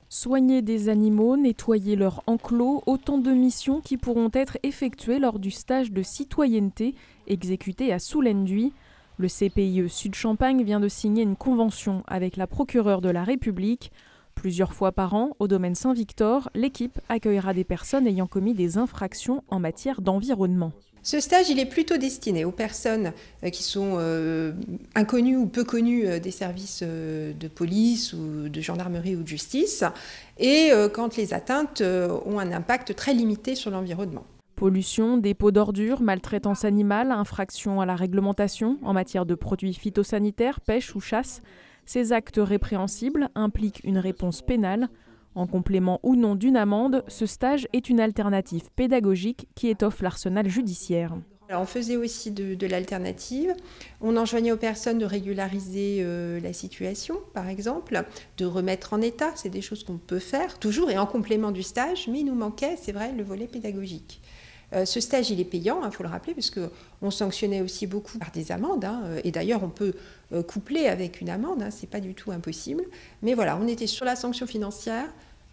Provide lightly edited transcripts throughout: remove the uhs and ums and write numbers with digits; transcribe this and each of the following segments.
Soigner des animaux, nettoyer leur enclos, autant de missions qui pourront être effectuées lors du stage de citoyenneté exécuté à Soulenduy. Le CPIE Sud-Champagne vient de signer une convention avec la procureure de la République. Plusieurs fois par an, au domaine Saint-Victor, l'équipe accueillera des personnes ayant commis des infractions en matière d'environnement. Ce stage, il est plutôt destiné aux personnes qui sont inconnues ou peu connues des services de police ou de gendarmerie ou de justice, et quand les atteintes ont un impact très limité sur l'environnement. Pollution, dépôt d'ordures, maltraitance animale, infraction à la réglementation en matière de produits phytosanitaires, pêche ou chasse. Ces actes répréhensibles impliquent une réponse pénale. En complément ou non d'une amende, ce stage est une alternative pédagogique qui étoffe l'arsenal judiciaire. Alors on faisait aussi de l'alternative. On enjoignait aux personnes de régulariser la situation, par exemple, de remettre en état. C'est des choses qu'on peut faire, toujours et en complément du stage, mais il nous manquait, c'est vrai, le volet pédagogique. Ce stage, il est payant, il faut le rappeler, parce qu'on sanctionnait aussi beaucoup par des amendes. Et d'ailleurs, on peut coupler avec une amende, ce n'est pas du tout impossible. Mais voilà, on était sur la sanction financière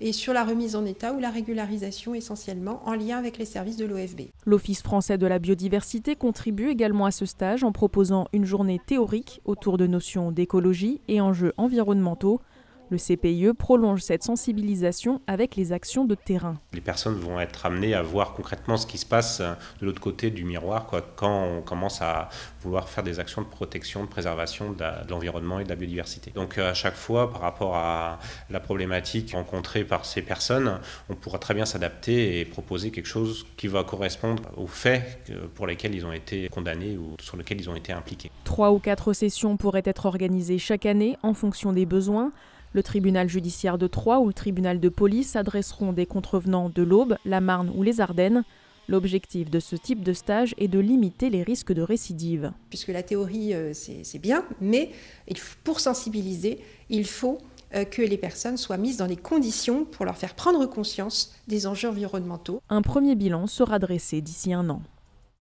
et sur la remise en état ou la régularisation essentiellement en lien avec les services de l'OFB. L'Office français de la biodiversité contribue également à ce stage en proposant une journée théorique autour de notions d'écologie et enjeux environnementaux. Le CPIE prolonge cette sensibilisation avec les actions de terrain. Les personnes vont être amenées à voir concrètement ce qui se passe de l'autre côté du miroir, quand on commence à vouloir faire des actions de protection, de préservation de l'environnement et de la biodiversité. Donc à chaque fois, par rapport à la problématique rencontrée par ces personnes, on pourra très bien s'adapter et proposer quelque chose qui va correspondre aux faits pour lesquels ils ont été condamnés ou sur lesquels ils ont été impliqués. 3 ou 4 sessions pourraient être organisées chaque année en fonction des besoins. Le tribunal judiciaire de Troyes ou le tribunal de police adresseront des contrevenants de l'Aube, la Marne ou les Ardennes. L'objectif de ce type de stage est de limiter les risques de récidive. Puisque la théorie, c'est bien, mais pour sensibiliser, il faut que les personnes soient mises dans les conditions pour leur faire prendre conscience des enjeux environnementaux. Un premier bilan sera dressé d'ici 1 an.